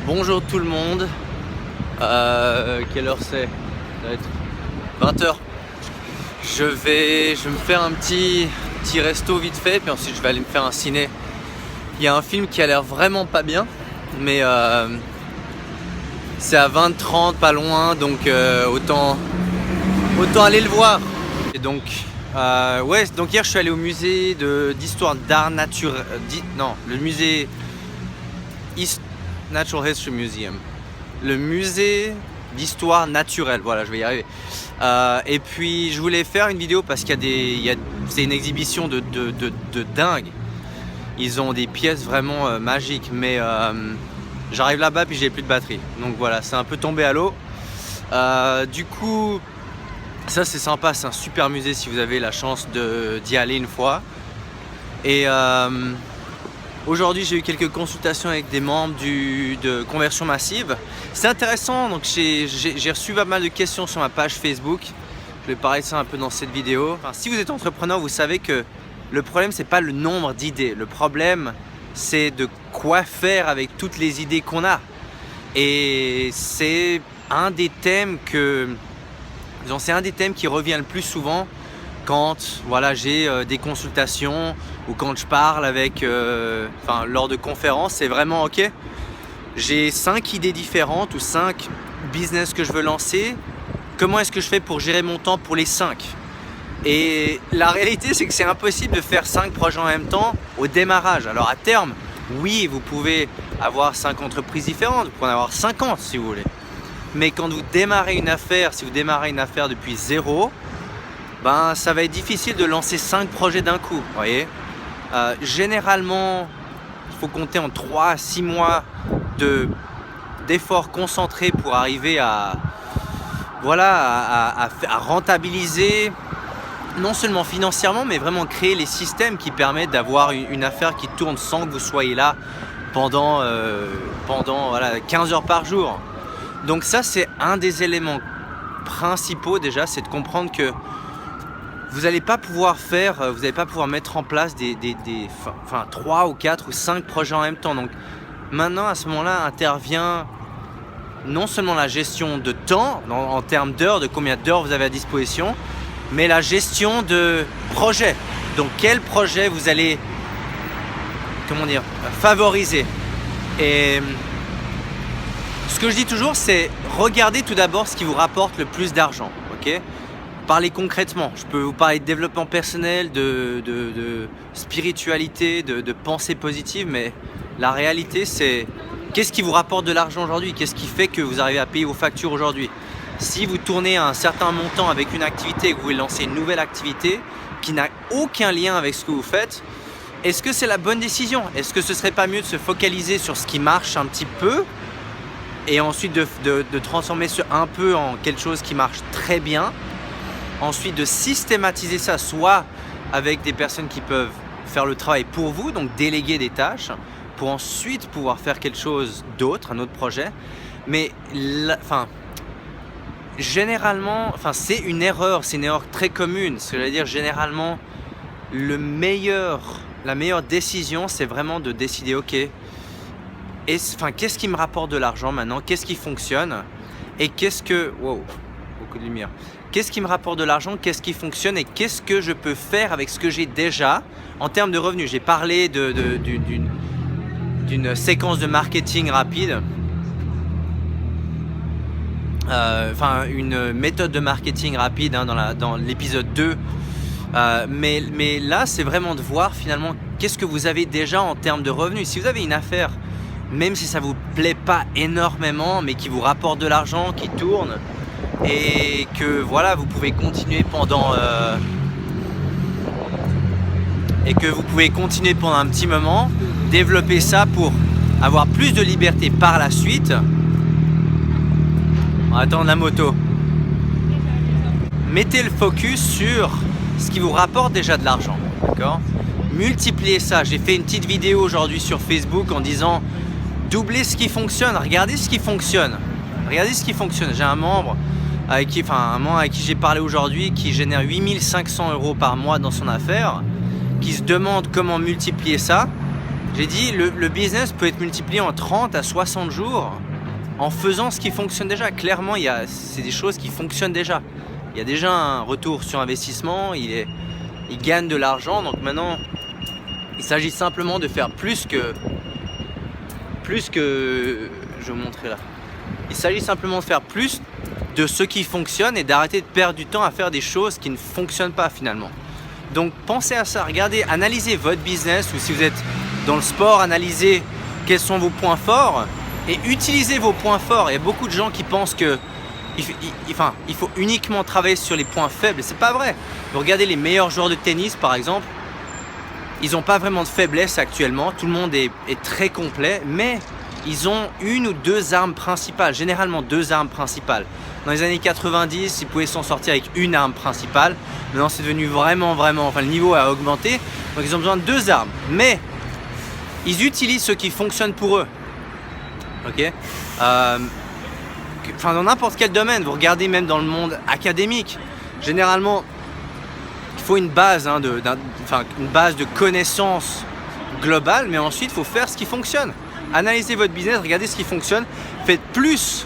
Bonjour tout le monde. Quelle heure c'est? Ça va être 20h. Je vais me faire un petit resto vite fait, puis ensuite je vais aller me faire un ciné. Il y a un film qui a l'air vraiment pas bien, mais c'est à 20h30 pas loin, donc autant aller le voir. Et donc donc hier je suis allé au musée d'histoire d'art naturel, le musée Natural History Museum, le musée d'histoire naturelle, voilà, je vais y arriver. Et puis je voulais faire une vidéo parce qu'il y a c'est une exhibition de dingue. Ils ont des pièces vraiment magiques, mais j'arrive là-bas puis j'ai plus de batterie, donc voilà, c'est un peu tombé à l'eau. Du coup, ça c'est sympa, c'est un super musée si vous avez la chance d'y aller une fois. Et aujourd'hui j'ai eu quelques consultations avec des membres de Conversion Massive. C'est intéressant, donc j'ai reçu pas mal de questions sur ma page Facebook. Je vais parler de ça un peu dans cette vidéo. Enfin, si vous êtes entrepreneur, vous savez que le problème c'est pas le nombre d'idées. Le problème c'est de quoi faire avec toutes les idées qu'on a. Et c'est un des thèmes qui revient le plus souvent quand voilà, j'ai des consultations ou quand je parle avec, lors de conférences. C'est vraiment ok, j'ai 5 idées différentes ou 5 business que je veux lancer. Comment est-ce que je fais pour gérer mon temps pour les 5? Et la réalité c'est que c'est impossible de faire 5 projets en même temps au démarrage. Alors à terme, oui, vous pouvez avoir 5 entreprises différentes, vous pouvez en avoir 50 si vous voulez. Mais quand vous démarrez une affaire, si vous démarrez une affaire depuis zéro, ben ça va être difficile de lancer 5 projets d'un coup, vous voyez. Généralement, il faut compter en 3 à 6 mois d'efforts concentrés pour arriver à rentabiliser, non seulement financièrement, mais vraiment créer les systèmes qui permettent d'avoir une affaire qui tourne sans que vous soyez là pendant 15 heures par jour. Donc ça, c'est un des éléments principaux déjà, c'est de comprendre que vous n'allez pas pouvoir mettre en place 3 ou 4 ou 5 projets en même temps. Donc maintenant, à ce moment-là, intervient non seulement la gestion de temps, en termes d'heures, de combien d'heures vous avez à disposition, mais la gestion de projet. Donc quel projet vous allez, favoriser. Et ce que je dis toujours, c'est regardez tout d'abord ce qui vous rapporte le plus d'argent, ok? Parlez concrètement. Je peux vous parler de développement personnel, de spiritualité, de pensée positive, mais la réalité c'est qu'est-ce qui vous rapporte de l'argent aujourd'hui? Qu'est-ce qui fait que vous arrivez à payer vos factures aujourd'hui? Si vous tournez à un certain montant avec une activité et que vous voulez lancer une nouvelle activité qui n'a aucun lien avec ce que vous faites, est-ce que c'est la bonne décision? Est-ce que ce serait pas mieux de se focaliser sur ce qui marche un petit peu et ensuite de transformer ce un peu en quelque chose qui marche très bien? Ensuite de systématiser ça, soit avec des personnes qui peuvent faire le travail pour vous, donc déléguer des tâches, pour ensuite pouvoir faire quelque chose d'autre, un autre projet. Mais généralement, c'est une erreur très commune. Ce que je veux dire, généralement, la meilleure décision, c'est vraiment de décider, ok, qu'est-ce qui me rapporte de l'argent maintenant? Qu'est-ce qui fonctionne? Et beaucoup de lumière. Qu'est-ce qui me rapporte de l'argent? Qu'est-ce qui fonctionne? Et qu'est-ce que je peux faire avec ce que j'ai déjà en termes de revenus? J'ai parlé d'une séquence de marketing rapide. Une méthode de marketing rapide dans l'épisode 2. Mais là, c'est vraiment de voir finalement qu'est-ce que vous avez déjà en termes de revenus. Si vous avez une affaire, même si ça vous plaît pas énormément, mais qui vous rapporte de l'argent, qui tourne, et que voilà, vous pouvez continuer pendant un petit moment, développer ça pour avoir plus de liberté par la suite. On va attendre la moto. Mettez le focus sur ce qui vous rapporte déjà de l'argent, d'accord? Multipliez ça. J'ai fait une petite vidéo aujourd'hui sur Facebook en disant doublez ce qui fonctionne, regardez ce qui fonctionne. J'ai un membre avec qui j'ai parlé aujourd'hui qui génère 8500 € par mois dans son affaire, qui se demande comment multiplier ça. J'ai dit le business peut être multiplié en 30 à 60 jours en faisant ce qui fonctionne déjà. Clairement, c'est des choses qui fonctionnent déjà. Il y a déjà un retour sur investissement, il gagne de l'argent. Donc maintenant, il s'agit simplement de faire plus que... Je vais vous montrer là. Il s'agit simplement de faire plus de ce qui fonctionne et d'arrêter de perdre du temps à faire des choses qui ne fonctionnent pas finalement. Donc pensez à ça, regardez, analysez votre business, ou si vous êtes dans le sport, analysez quels sont vos points forts et utilisez vos points forts. Il y a beaucoup de gens qui pensent que il faut uniquement travailler sur les points faibles, et c'est pas vrai. Vous regardez les meilleurs joueurs de tennis par exemple, ils n'ont pas vraiment de faiblesse actuellement, tout le monde est très complet, mais ils ont une ou deux armes principales, généralement deux armes principales. Dans les années 90, ils pouvaient s'en sortir avec une arme principale. Maintenant, c'est devenu vraiment, le niveau a augmenté. Donc, ils ont besoin de deux armes. Mais, ils utilisent ce qui fonctionne pour eux. Ok, dans n'importe quel domaine, vous regardez même dans le monde académique. Généralement, il faut une base, une base de connaissances globales, mais ensuite, il faut faire ce qui fonctionne. Analysez votre business, regardez ce qui fonctionne, faites plus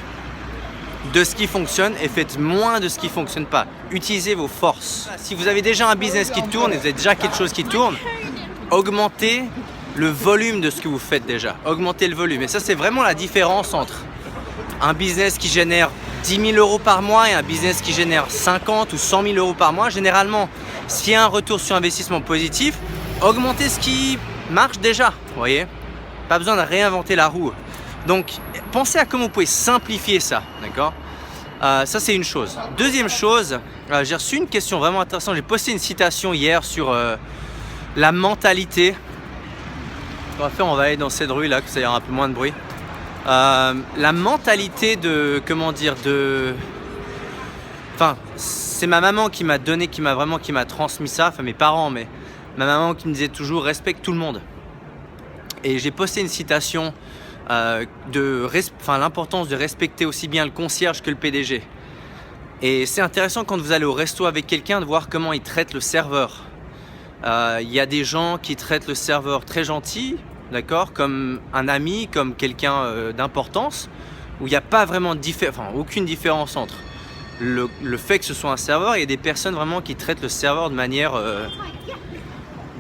de ce qui fonctionne et faites moins de ce qui ne fonctionne pas. Utilisez vos forces. Si vous avez déjà un business qui tourne et vous avez déjà quelque chose qui tourne, augmentez le volume de ce que vous faites déjà. Augmentez le volume. Et ça, c'est vraiment la différence entre un business qui génère 10 000 euros par mois et un business qui génère 50 ou 100 000 euros par mois. Généralement, s'il y a un retour sur investissement positif, augmentez ce qui marche déjà. Vous voyez ? Pas besoin de réinventer la roue. Donc, pensez à comment vous pouvez simplifier ça, d'accord ? Ça, c'est une chose. Deuxième chose, j'ai reçu une question vraiment intéressante. J'ai posté une citation hier sur la mentalité. Ce qu'on va faire, on va aller dans cette rue là, que ça y aura un peu moins de bruit. La mentalité de, c'est ma maman qui m'a donné, qui m'a transmis ça, enfin mes parents, mais ma maman qui me disait toujours respecte tout le monde. Et j'ai posté une citation l'importance de respecter aussi bien le concierge que le PDG. Et c'est intéressant quand vous allez au resto avec quelqu'un de voir comment il traite le serveur. Il y a des gens qui traitent le serveur très gentil, d'accord, comme un ami, comme quelqu'un d'importance, où il n'y a pas vraiment aucune différence entre le fait que ce soit un serveur. Il y a des personnes vraiment qui traitent le serveur de manière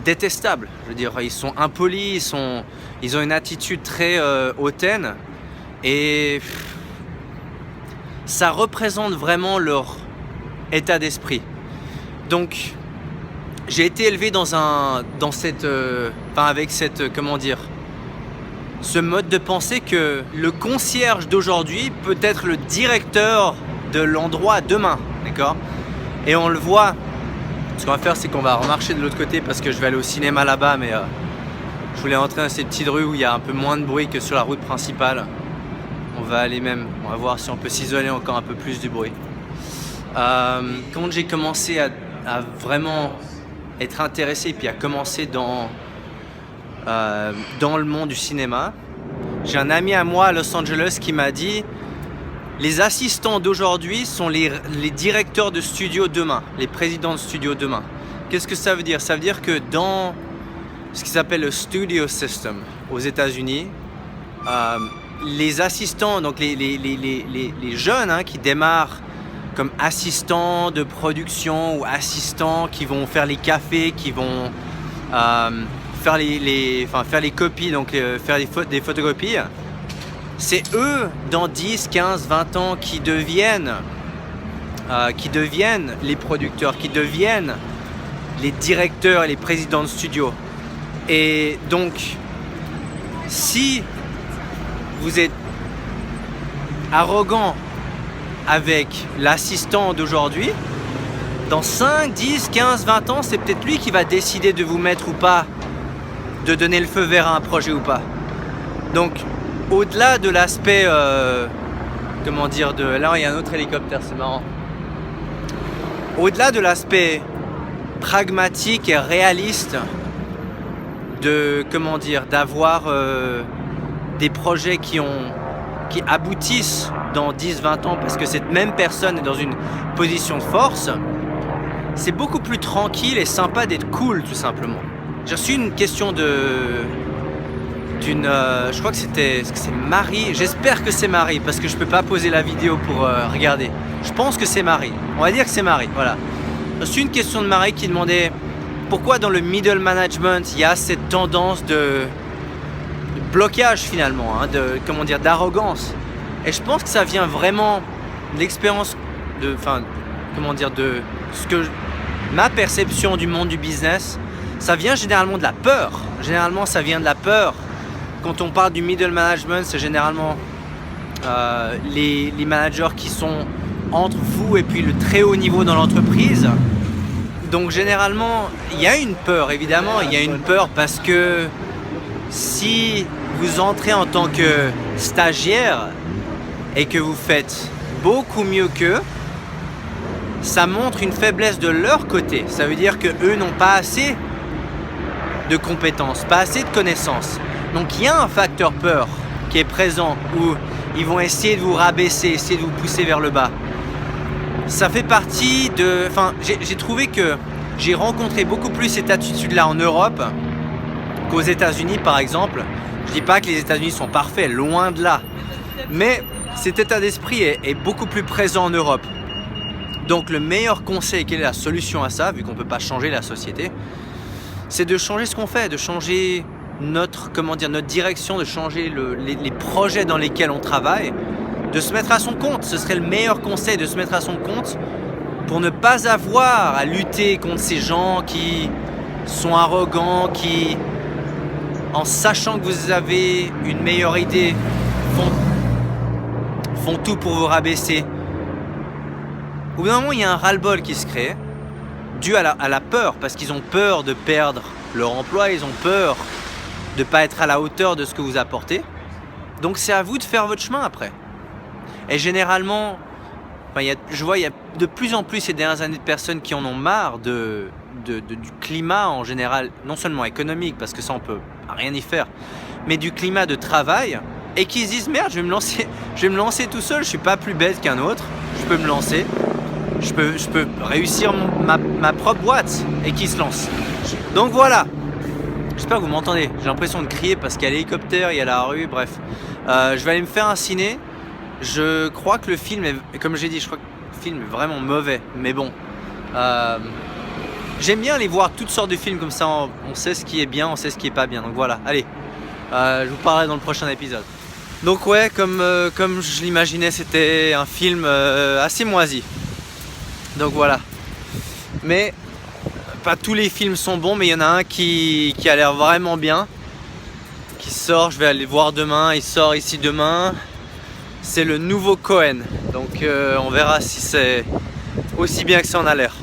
détestable. Je veux dire, ils sont impolis, ils ont une attitude très hautaine, et ça représente vraiment leur état d'esprit. Donc, j'ai été élevé avec ce mode de pensée que le concierge d'aujourd'hui peut être le directeur de l'endroit demain, d'accord ? Et on le voit. Ce qu'on va faire, c'est qu'on va remarcher de l'autre côté parce que je vais aller au cinéma là-bas, mais je voulais entrer dans ces petites rues où il y a un peu moins de bruit que sur la route principale. On va voir si on peut s'isoler encore un peu plus du bruit. Quand j'ai commencé à vraiment être intéressé, puis à commencer dans le monde du cinéma, j'ai un ami à moi à Los Angeles qui m'a dit: les assistants d'aujourd'hui sont les directeurs de studio demain, les présidents de studio demain. Qu'est-ce que ça veut dire ? Ça veut dire que dans ce qui s'appelle le studio system aux États-Unis, les assistants, donc les jeunes qui démarrent comme assistants de production ou assistants qui vont faire les cafés, qui vont faire les copies, donc faire des photocopies, c'est eux, dans 10, 15, 20 ans, qui deviennent les producteurs, qui deviennent les directeurs et les présidents de studio. Et donc, si vous êtes arrogant avec l'assistant d'aujourd'hui, dans 5, 10, 15, 20 ans, c'est peut-être lui qui va décider de vous mettre ou pas, de donner le feu vert à un projet ou pas. Donc, au-delà de l'aspect, là il y a un autre hélicoptère, c'est marrant. Au-delà de l'aspect pragmatique et réaliste d'avoir des projets qui aboutissent dans 10-20 ans parce que cette même personne est dans une position de force, c'est beaucoup plus tranquille et sympa d'être cool, tout simplement. J'ai reçu une question je crois que c'est Marie, j'espère que c'est Marie parce que je peux pas poser la vidéo pour regarder. Je pense que c'est Marie, on va dire que c'est Marie, voilà. C'est une question de Marie qui demandait pourquoi dans le middle management il y a cette tendance de blocage finalement, hein, d'arrogance. Et je pense que ça vient vraiment de l'expérience de ma perception du monde du business. Ça vient généralement de la peur. Généralement, ça vient de la peur. Quand on parle du middle management, c'est généralement les managers qui sont entre vous et puis le très haut niveau dans l'entreprise. Donc généralement, il y a une peur, évidemment. Il y a une peur parce que si vous entrez en tant que stagiaire et que vous faites beaucoup mieux qu'eux, ça montre une faiblesse de leur côté. Ça veut dire qu'eux n'ont pas assez de compétences, pas assez de connaissances. Donc il y a un facteur peur qui est présent où ils vont essayer de vous rabaisser, essayer de vous pousser vers le bas. Ça fait partie de... j'ai trouvé que j'ai rencontré beaucoup plus cette attitude-là en Europe qu'aux États-Unis par exemple. Je dis pas que les États-Unis sont parfaits, loin de là. Mais cet état d'esprit est beaucoup plus présent en Europe. Donc le meilleur conseil, quelle est la solution à ça, vu qu'on ne peut pas changer la société, c'est de changer ce qu'on fait, de changer notre direction, de changer les projets dans lesquels on travaille, de se mettre à son compte. Ce serait le meilleur conseil, de se mettre à son compte pour ne pas avoir à lutter contre ces gens qui sont arrogants, qui, en sachant que vous avez une meilleure idée, font tout pour vous rabaisser. Au bout d'un moment, il y a un ras-le-bol qui se crée, dû à la peur, parce qu'ils ont peur de perdre leur emploi, ils ont peur de ne pas être à la hauteur de ce que vous apportez. Donc c'est à vous de faire votre chemin après. Et généralement, je vois il y a de plus en plus ces dernières années de personnes qui en ont marre du climat en général, non seulement économique, parce que ça on peut rien y faire, mais du climat de travail, et qui se disent merde, je vais me lancer tout seul, je suis pas plus bête qu'un autre, je peux me lancer. Je peux réussir ma propre boîte et qui se lance. Donc voilà. J'espère que vous m'entendez. J'ai l'impression de crier parce qu'il y a l'hélicoptère, il y a la rue, bref. Je vais aller me faire un ciné. Je crois que le film est, comme j'ai dit, je crois que le film est vraiment mauvais. Mais bon. J'aime bien aller voir toutes sortes de films comme ça. On sait ce qui est bien, on sait ce qui est pas bien. Donc voilà, allez. Je vous parlerai dans le prochain épisode. Donc ouais, comme je l'imaginais, c'était un film assez moisi. Donc voilà. Mais pas tous les films sont bons, mais il y en a un qui a l'air vraiment bien, qui sort, je vais aller le voir demain, il sort ici demain. C'est le nouveau Cohen. Donc on verra si c'est aussi bien que ça en a l'air.